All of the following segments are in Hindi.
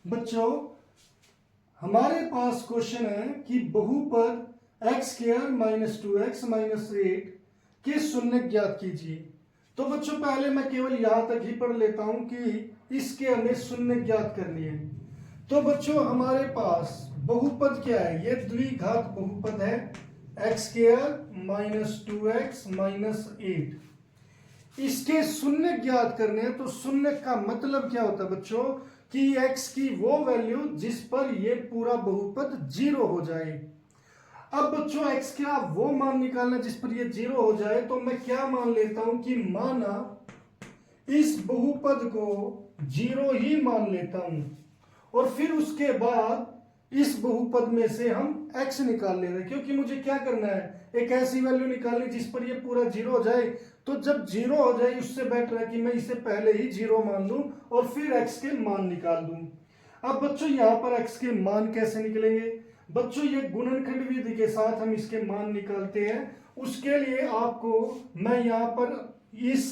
बच्चों हमारे पास क्वेश्चन है कि बहुपद x square minus 2x minus 8 के शून्य ज्ञात कीजिए। तो बच्चों पहले मैं केवल यहां तक ही पढ़ लेता हूं कि इसके हमें शून्य ज्ञात करनी है। तो बच्चों हमारे पास बहुपद क्या है, ये द्विघात बहुपद है x square minus 2x minus 8। इसके शून्य ज्ञात करने हैं। तो शून्य का मतलब क्या होता है बच्चों कि x की वो वैल्यू जिस पर ये पूरा बहुपद जीरो हो जाए। अब बच्चों x का वो मान निकालना जिस पर ये जीरो हो जाए। तो मैं क्या मान लेता हूं कि माना इस बहुपद को जीरो ही मान लेता हूं और फिर उसके बाद इस बहुपद में से हम x निकाल ले रहे हैं, क्योंकि मुझे क्या करना है, एक ऐसी वैल्यू निकालनी जिस पर ये पूरा जीरो हो जाए। तो जब जीरो हो जाए उससे बेटर है कि मैं इसे पहले ही जीरो मान लूं और फिर x के मान निकाल दूं। अब बच्चों यहां पर x के मान कैसे निकलेंगे बच्चों, ये गुणनखंड विधि के साथ हम इसके मान निकालते हैं। उसके लिए आपको मैं यहां पर इस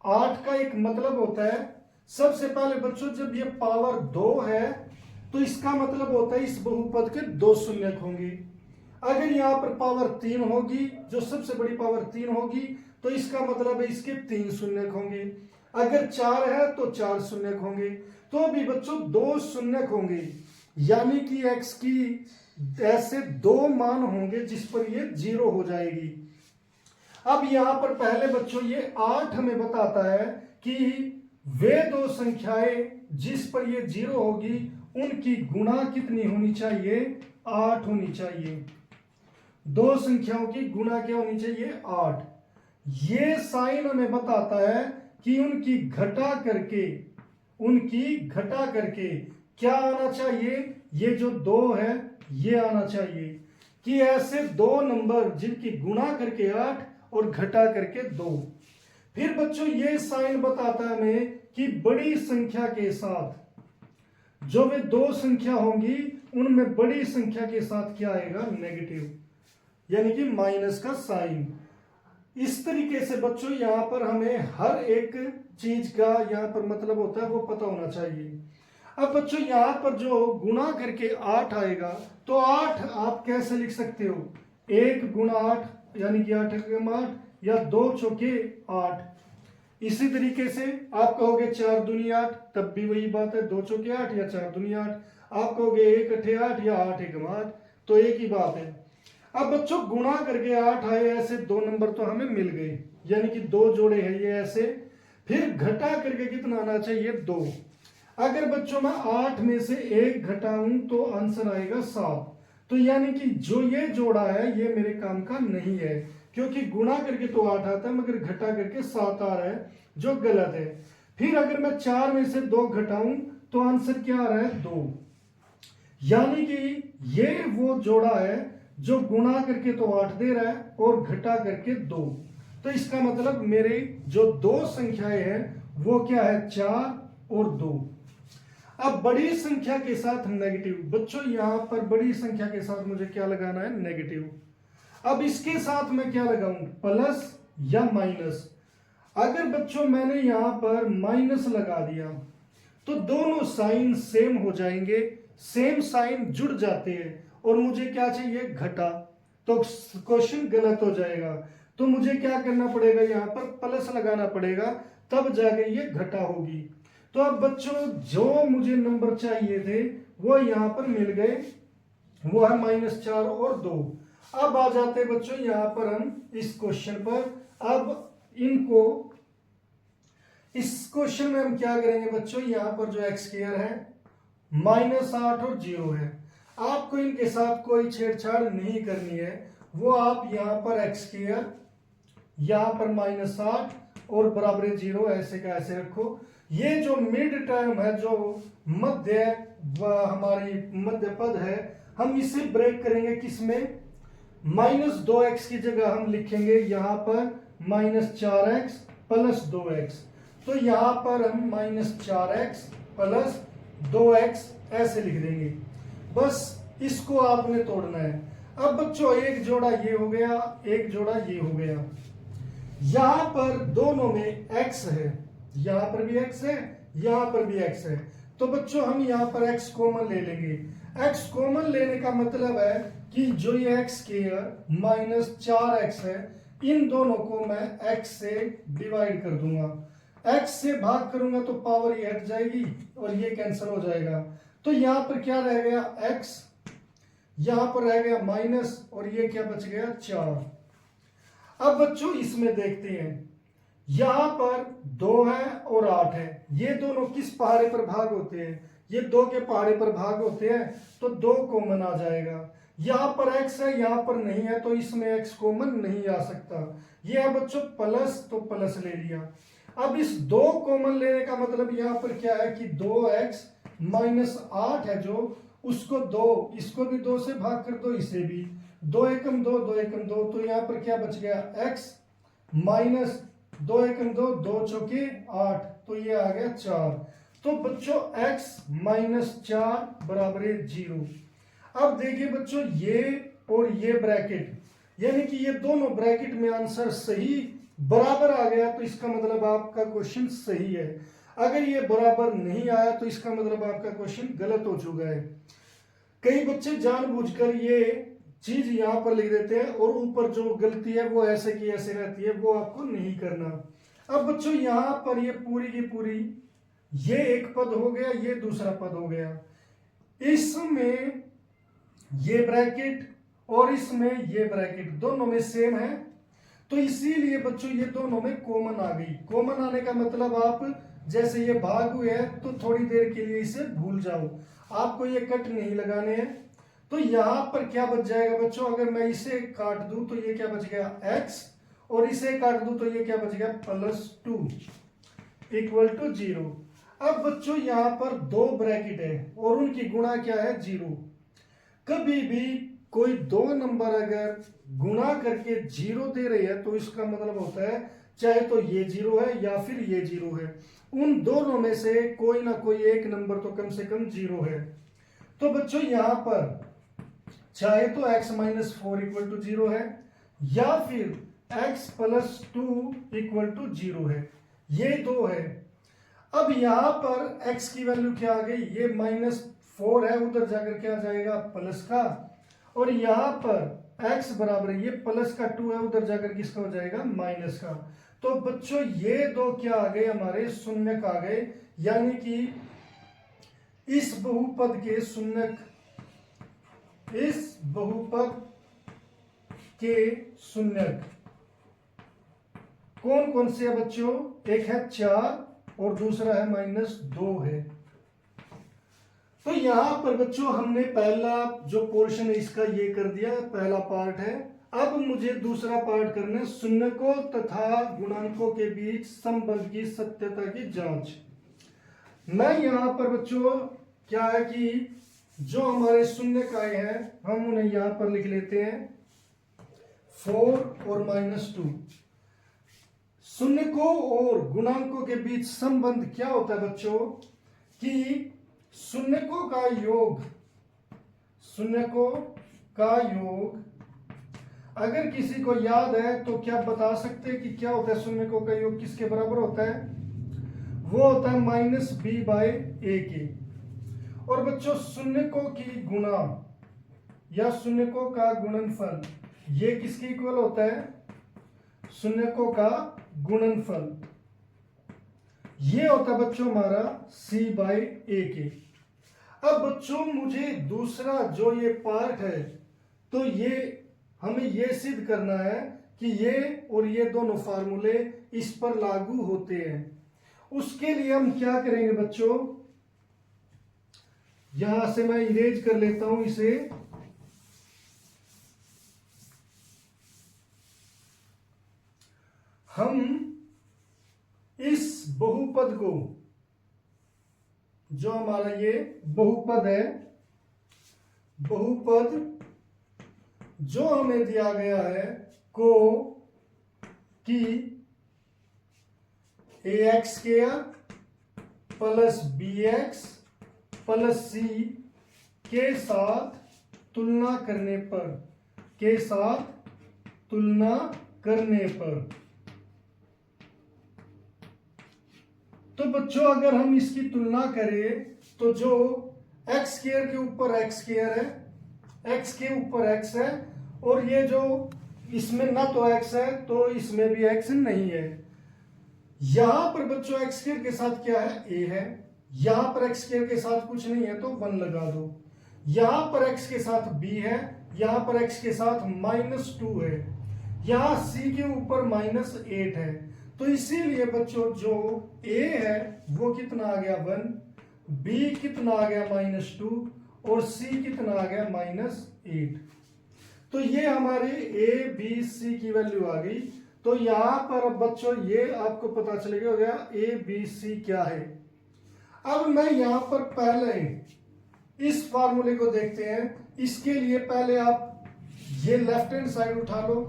8 का एक मतलब होता है। सबसे पहले बच्चों जब ये पावर 2 है तो इसका मतलब होता है इस बहुपद के 2 शून्यक होंगे। अगर यहां पर पावर 3 होगी, जो सबसे बड़ी पावर 3 होगी, तो इसका मतलब है इसके 3 शून्यक होंगे। अगर 4 है तो 4 शून्यक होंगे। तो भी बच्चों 2 शून्यक होंगे, यानी कि x की ऐसे 2 मान होंगे जिस पर ये जीरो हो जाएगी। अब यहां पर पहले बच्चों ये 8 हमें बताता है कि वे 2 संख्याएं जिस पर ये जीरो होगी उनकी गुणा कितनी होनी चाहिए, 8 होनी चाहिए। 2 संख्याओं की गुणा क्या होनी चाहिए, 8। ये साइन हमें बताता है कि उनकी घटा करके क्या आना चाहिए, ये जो 2 है ये आना चाहिए। कि ऐसे 2 नंबर जिनकी गुणा करके 8 और घटा करके 2। फिर बच्चों ये साइन बताता है हमें कि बड़ी संख्या के साथ जो वे 2 संख्या होंगी उनमें बड़ी संख्या के साथ क्या आएगा, नेगेटिव, यानी कि माइनस का साइन। इस तरीके से बच्चों यहां पर हमें हर एक चीज का यहां पर मतलब होता है वो पता होना चाहिए। अब बच्चों यहां पर जो गुणा करके 8 आएगा तो 8 आप कैसे लिख सकते हो, 1 गुणा 8 यानी कि 8 एकम 8 या 2 चौके 8। इसी तरीके से आप कहोगे 4 दूनी 8, तब भी वही बात है, 2 चौके 8 या 4 दूनी 8। आप कहोगे 1 अठे 8 या 8 एकम 8, तो एक ही बात है। अब बच्चों गुणा करके 8 आए, ऐसे 2 नंबर तो हमें मिल गए, यानी कि 2 जोड़े हैं ये ऐसे। फिर घटा करके कितना आना चाहिए, 2। अगर बच्चों मैं 8 में से 1 घटाऊं तो आंसर आएगा 7। तो यानी कि जो ये जोड़ा है ये मेरे काम का नहीं है, क्योंकि गुणा करके तो 8 आता है मगर घटा करके 7 आ रहा है, जो गलत है। फिर अगर मैं 4 में से 2 घटाऊं तो आंसर क्या आ रहा है, 2। यानी कि ये वो जोड़ा है जो गुणा करके तो 8 दे रहा है और घटा करके 2। तो इसका मतलब मेरे जो 2 संख्याएं हैं वो क्या है, 4 और 2। अब बड़ी संख्या के साथ नेगेटिव, बच्चों यहां पर बड़ी संख्या के साथ मुझे क्या लगाना है, नेगेटिव। अब इसके साथ मैं क्या लगाऊं, प्लस या माइनस। अगर बच्चों मैंने यहां पर माइनस लगा दिया तो दोनों साइन सेम हो जाएंगे, सेम साइन जुड़ जाते हैं और मुझे क्या चाहिए, घटा, तो क्वेश्चन गलत हो जाएगा। तो मुझे क्या करना पड़ेगा, यहां पर प्लस लगाना पड़ेगा, तब जाके ये घटा होगी। तो अब बच्चों जो मुझे नंबर चाहिए थे वो यहां पर मिल गए, वो है -4 और 2। अब आ जाते बच्चों यहां पर हम इस क्वेश्चन पर। अब इनको इस क्वेश्चन में हम क्या करेंगे बच्चों, यहां पर जो एक्स स्क्वायर है -8 और 0 है, आपको इनके साथ कोई छेड़छाड़ नहीं करनी है। वो आप यहां पर एक्स स्क्वायर, यहां पर -8 और बराबर 0 ऐसे का ऐसे रखो। ये जो मिड टर्म है, जो मध्य हमारी मध्य पद है, हम इसे ब्रेक करेंगे किसमें, -2x की जगह हम लिखेंगे यहां पर -4x प्लस 2x। तो यहां पर हम -4x प्लस 2x ऐसे लिख देंगे। बस इसको आपने तोड़ना है। अब बच्चों एक जोड़ा ये हो गया, एक जोड़ा ये हो गया। यहां पर दोनों में x है, यहां पर भी x है, यहां पर भी x है। तो बच्चों हम यहाँ पर x कॉमन ले लेंगे। x कॉमन लेने का मतलब है कि जो ये x स्क्वायर माइनस 4x है, इन दोनों को मैं x से डिवाइड कर दूंगा। x से भाग करूंगा तो पावर ये हट जाएगी और ये कैंसिल हो जाएगा। तो यहाँ पर क्या रह गया x, यहाँ पर रह गया माइनस और ये क्या बच गया 4। अब बच्चों इसमें देखते हैं, यहां पर 2 है और 8 है, ये दोनों किस पहाड़े पर भाग होते हैं, ये 2 के पहाड़े पर भाग होते हैं, तो 2 कॉमन आ जाएगा। यहां पर x है, यहां पर नहीं है, तो इसमें x कॉमन नहीं आ सकता। ये है बच्चों प्लस, तो प्लस ले लिया। अब इस 2 कॉमन लेने का मतलब यहां पर क्या है कि 2x माइनस 8 है जो, उसको 2, इसको भी 2 से भाग कर दो, इसे भी 2 एकम 2, 2 एकम 2, तो यहां पर क्या बच गया x माइनस 2 एकम 2, 2 चौके 8, तो ये आ गया 4। तो बच्चों x माइनस 4 बराबर है 0। अब देखिए बच्चों ये और ये ब्रैकेट, यानी कि ये दोनों ब्रैकेट में आंसर सही बराबर आ गया, तो इसका मतलब आपका क्वेश्चन सही है। अगर ये बराबर नहीं आया तो इसका मतलब आपका क्वेश्चन गलत हो चुका है। कई बच्चे जानबूझकर ये चीज यहां पर लिख देते हैं और ऊपर जो गलती है वो ऐसे की ऐसे रहती है, वो आपको नहीं करना। अब बच्चों यहां पर ये पूरी की पूरी, ये एक पद हो गया, ये दूसरा पद हो गया, इसमें ये ब्रैकेट और इसमें ये ब्रैकेट दोनों में सेम है, तो इसीलिए बच्चों ये दोनों में कॉमन आ गई। कॉमन आने का मतलब आप जैसे ये भाग हुए हैं तो थोड़ी देर के लिए इसे भूल जाओ, आपको ये कट नहीं लगाने हैं। तो यहां पर क्या बच जाएगा बच्चों, अगर मैं इसे काट दूं तो ये क्या बच गया x, और इसे काट दूं तो ये क्या बच गया +2 इक्वल टू 0। अब बच्चों यहां पर 2 ब्रैकेट है और उनकी गुणा क्या है 0। कभी भी कोई 2 नंबर अगर गुणा करके 0 दे रही है तो इसका मतलब होता है चाहे तो ये 0 है या फिर ये 0 है, उन दोनों में से कोई ना कोई एक नंबर तो कम से कम 0 है। तो बच्चों यहां पर चाहे तो x माइनस 4 इक्वल टू 0 है या फिर x प्लस 2 इक्वल टू 0 है, ये 2 है। अब यहां पर x की वैल्यू क्या आ गई, ये -4 है, उधर जाकर क्या जाएगा प्लस का, और यहां पर x बराबर ये प्लस का 2 है, उधर जाकर किसका हो जाएगा माइनस का। तो बच्चों ये 2 क्या आ गए हमारे शून्यक आ गए, यानी कि इस बहुपद के शून्यक, इस बहुपद के शून्यक कौन कौन से है बच्चों, एक है 4 और दूसरा है -2 है। तो यहां पर बच्चों हमने पहला जो पोर्शन है इसका ये कर दिया, पहला पार्ट है। अब मुझे दूसरा पार्ट करना है शून्यकों तथा गुणांकों के बीच संबंध की सत्यता की जांच। मैं यहां पर बच्चों क्या है कि जो हमारे शून्यक आए हैं हम उन्हें यहां पर लिख लेते हैं 4 और -2। शून्यकों और गुणांकों के बीच संबंध क्या होता है बच्चों कि शून्यकों का योग, शून्यकों का योग अगर किसी को याद है तो क्या बता सकते हैं कि क्या होता है, शून्यकों का योग किसके बराबर होता है, वो होता है -b/a के। और बच्चों शून्यकों की गुणा या शून्यकों का गुणनफल ये किसके इक्वल होता है, शून्यकों का गुणनफल ये होता है बच्चों हमारा c/a के। अब बच्चों मुझे दूसरा जो ये पार्ट है तो ये हमें ये सिद्ध करना है कि ये और ये दोनों फार्मूले इस पर लागू होते हैं। उसके लिए हम क्या करेंगे बच्चों, यहां से मैं इरेज कर लेता हूं इसे, हम इस बहुपद को, जो हमारा ये बहुपद है, बहुपद जो हमें दिया गया है को कि ax² plus bx plus c के साथ तुलना करने पर, के साथ तुलना करने पर, तो बच्चों अगर हम इसकी तुलना करें तो जो एक्स स्क्वायर के ऊपर एक्स स्क्वायर है, एक्स के ऊपर एक्स है, और ये जो इसमें ना तो एक्स है तो इसमें भी एक्स नहीं है। यहां पर बच्चों एक्स स्क्वायर के साथ क्या है, ए है। यहां पर एक्स स्क्वायर के साथ कुछ नहीं है तो 1 लगा दो। यहां पर एक्स के साथ बी है, यहां पर एक्स के साथ -2 है, यहां सी के ऊपर -8 है। तो इसीलिए बच्चों जो ए है वो कितना आ गया 1, बी कितना आ गया -2 और सी कितना आ गया -8। तो ये हमारे ए बी सी की वैल्यू आ गई। तो यहां पर अब बच्चों ये आपको पता चलेगा हो गया ए बी सी क्या है। अब मैं यहां पर पहले इस फार्मूले को देखते हैं। इसके लिए पहले आप ये लेफ्ट हैंड साइड उठा लो,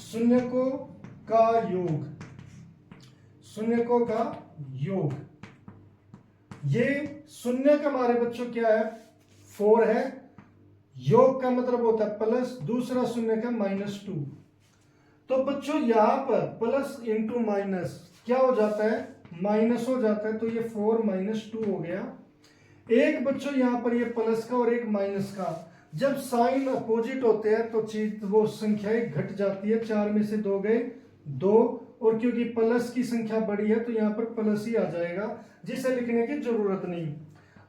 शून्यकों का योग, शून्यकों का योग। ये शून्य का हमारे बच्चों क्या है 4 है, योग का मतलब होता है प्लस, दूसरा शून्य का -2। तो बच्चों यहां पर प्लस इंटू माइनस क्या हो जाता है, माइनस हो जाता है। तो ये 4 -2 हो गया। एक बच्चों यहां पर ये प्लस का और एक माइनस का, जब साइन अपोजिट होते हैं तो चीज वो संख्याएं घट जाती है। 4 में से 2 गए 2, और क्योंकि प्लस की संख्या बड़ी है तो यहां पर प्लस ही आ जाएगा, जिसे लिखने की जरूरत नहीं।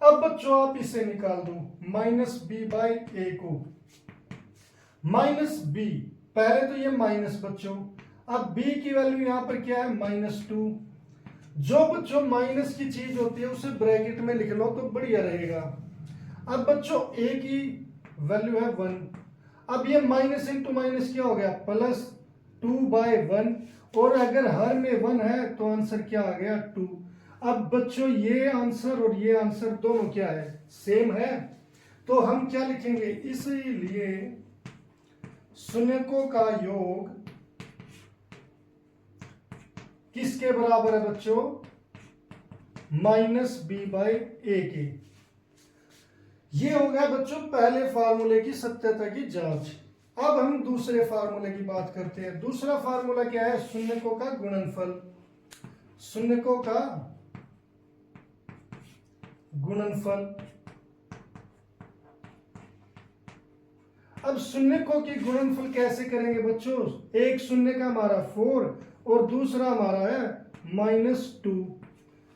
अब बच्चों आप इसे निकाल दो, -b/a को, -b, पहले तो ये माइनस बच्चों, अब b की वैल्यू यहां पर क्या है -2। जो बच्चों माइनस की चीज होती है उसे ब्रैकेट में लिख लो तो बढ़िया रहेगा। अब बच्चों a की वैल्यू है 1, अब ये माइनस इंटू माइनस क्या हो गया +2/1, और अगर हर में 1 है तो आंसर क्या आ गया 2। अब बच्चों ये आंसर और ये आंसर दोनों क्या है, सेम है। तो हम क्या लिखेंगे, इसलिए शून्यकों का योग किसके बराबर है बच्चों, -b/a के। ये हो गया बच्चों पहले फार्मूले की सत्यता की जांच। अब हम दूसरे फार्मूले की बात करते हैं। दूसरा फार्मूला क्या है, शून्यकों का गुणनफल, शून्यकों का गुणनफल। अब शून्यकों की गुणनफल कैसे करेंगे बच्चों, एक शून्य का हमारा 4 और दूसरा हमारा है -2,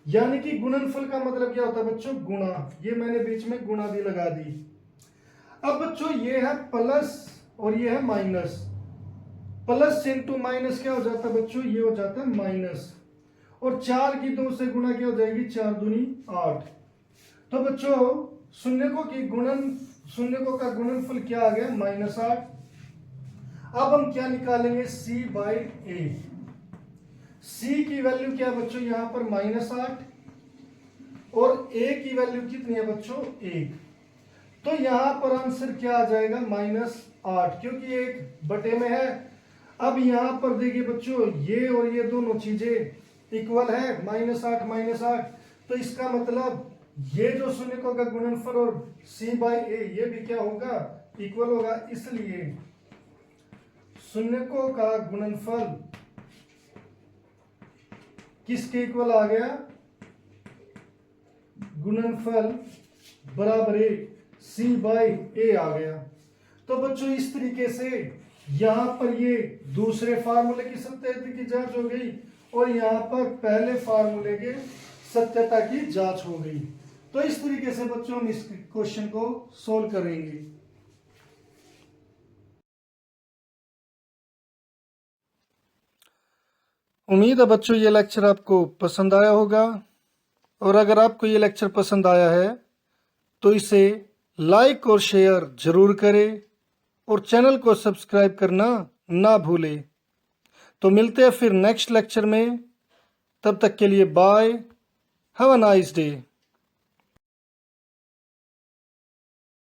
यानी कि गुणनफल का मतलब क्या होता है बच्चों, गुणा। ये मैंने बीच में गुणा भी लगा दी। अब बच्चों ये है प्लस और ये है माइनस, प्लस इंटू माइनस क्या हो जाता है बच्चों, ये हो जाता है माइनस, और 4 की 2 से गुणा क्या हो जाएगी, 4 दूनी 8। तो बच्चों शून्यकों का गुणनफल क्या आ गया -8। अब हम क्या निकालेंगे, c/a। c की वैल्यू क्या है बच्चों, यहां पर -8, और a की वैल्यू कितनी है बच्चों 1। तो यहां पर आंसर क्या आ जाएगा -8, क्योंकि 1/में है। अब यहां पर देखिए बच्चों ये और ये दोनों चीजें इक्वल है, -8 तो इसका मतलब ये जो शून्यकों का गुणनफल और c/a ये भी क्या होगा, इक्वल होगा। इसलिए शून्यकों का गुणनफल किसके इक्वल आ गया, गुणनफल बराबर c/a आ गया। तो बच्चों इस तरीके से यहां पर ये दूसरे फार्मूले की सत्यता की जांच हो गई और यहां पर पहले फार्मूले के सत्यता की जांच हो गई। तो इस तरीके से बच्चों हम इस क्वेश्चन को सोल्व करेंगे। उम्मीद है बच्चों ये लेक्चर आपको पसंद आया होगा, और अगर आपको ये लेक्चर पसंद आया है तो इसे लाइक और शेयर जरूर करें और चैनल को सब्सक्राइब करना ना भूलें। तो मिलते हैं फिर नेक्स्ट लेक्चर में, तब तक के लिए bye, have a nice day.